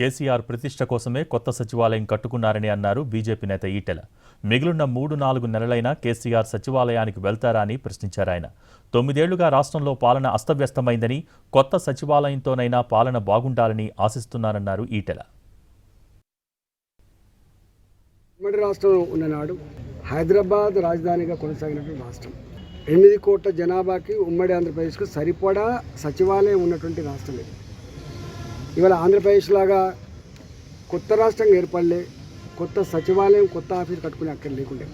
కేసీఆర్ ప్రతిష్ట కోసమే కొత్త సచివాలయం కట్టుకున్నారని అన్నారు బీజేపీ నేత ఈటెల. మిగిలిన 3-4 నెలలైనా కేసీఆర్ సచివాలయానికి వెళ్తారా అని ప్రశ్నించారు ఆయన. 9 ఏళ్లుగా రాష్ట్రంలో పాలన అస్తవ్యస్తమైందని, కొత్త సచివాలయంతోనైనా పాలన బాగుండాలని ఆశిస్తున్నారన్నారు ఈటెల. ఉమ్మడి రాష్ట్రం ఉన్ననాడు హైదరాబాద్ రాజధానిగా కొనసాగినటువంటి రాష్ట్రం. 8 కోట్ల జనాభాకి ఉమ్మడి ఆంధ్రప్రదేశ్కు సరిపడా సచివాలయం ఉన్నటువంటి రాష్ట్రం ఇది. ఇవాళ ఆంధ్రప్రదేశ్ లాగా కొత్త రాష్ట్రంగా ఏర్పడలే, కొత్త సచివాలయం, కొత్త ఆఫీస్ కట్టుకునే అక్కడ లేకుండే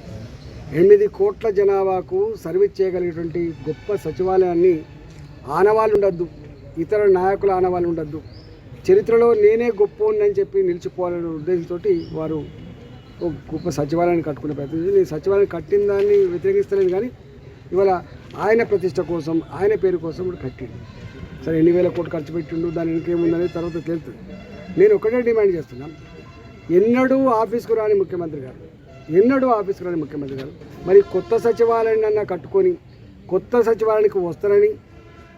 8 కోట్ల జనాభాకు సర్వీస్ చేయగలిగేటువంటి గొప్ప సచివాలయాన్ని ఆనవాళ్ళు ఉండద్దు, ఇతర నాయకుల ఆనవాళ్ళు ఉండద్దు, చరిత్రలో నేనే గొప్ప అని చెప్పి నిలిచిపోవాలనే ఉద్దేశంతో వారు ఒక గొప్ప సచివాలయాన్ని కట్టుకునే ప్రయత్నం చేసి, నేను సచివాలయం కట్టిన దాన్ని వ్యతిరేకిస్తలేదు, కానీ ఇవాళ ఆయన ప్రతిష్ట కోసం, ఆయన పేరు కోసం కూడా కట్టిండు. సరే, 8,000 కోట్లు ఖర్చు పెట్టిండు, దాని ఇంకేముందనేది తర్వాత తెలుస్తుంది. నేను ఒకటే డిమాండ్ చేస్తున్నాను, ఎన్నడూ ఆఫీస్కు రాని ముఖ్యమంత్రి గారు, మరి కొత్త సచివాలయాన్ని కట్టుకొని కొత్త సచివాలయానికి వస్తారని,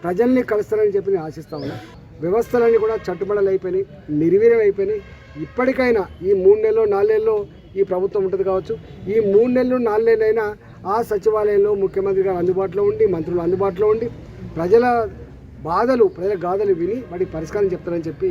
ప్రజల్ని కలుస్తారని చెప్పి నేను ఆశిస్తా ఉన్నా. వ్యవస్థలన్నీ కూడా చట్టుబడలు అయిపోయినాయి, నిర్వీర్యం అయిపోయినాయి. ఇప్పటికైనా ఈ 3 నెలలు 4 నెలల్లో ఈ ప్రభుత్వం ఉంటుంది కావచ్చు, ఈ 3 నెలలు 4 నెలలైనా ఆ సచివాలయంలో ముఖ్యమంత్రి గారు అందుబాటులో ఉండి, మంత్రులు అందుబాటులో ఉండి, ప్రజల బాధలు, ప్రజల గాథలు విని వాటికి పరిష్కారం చెప్తారని చెప్పి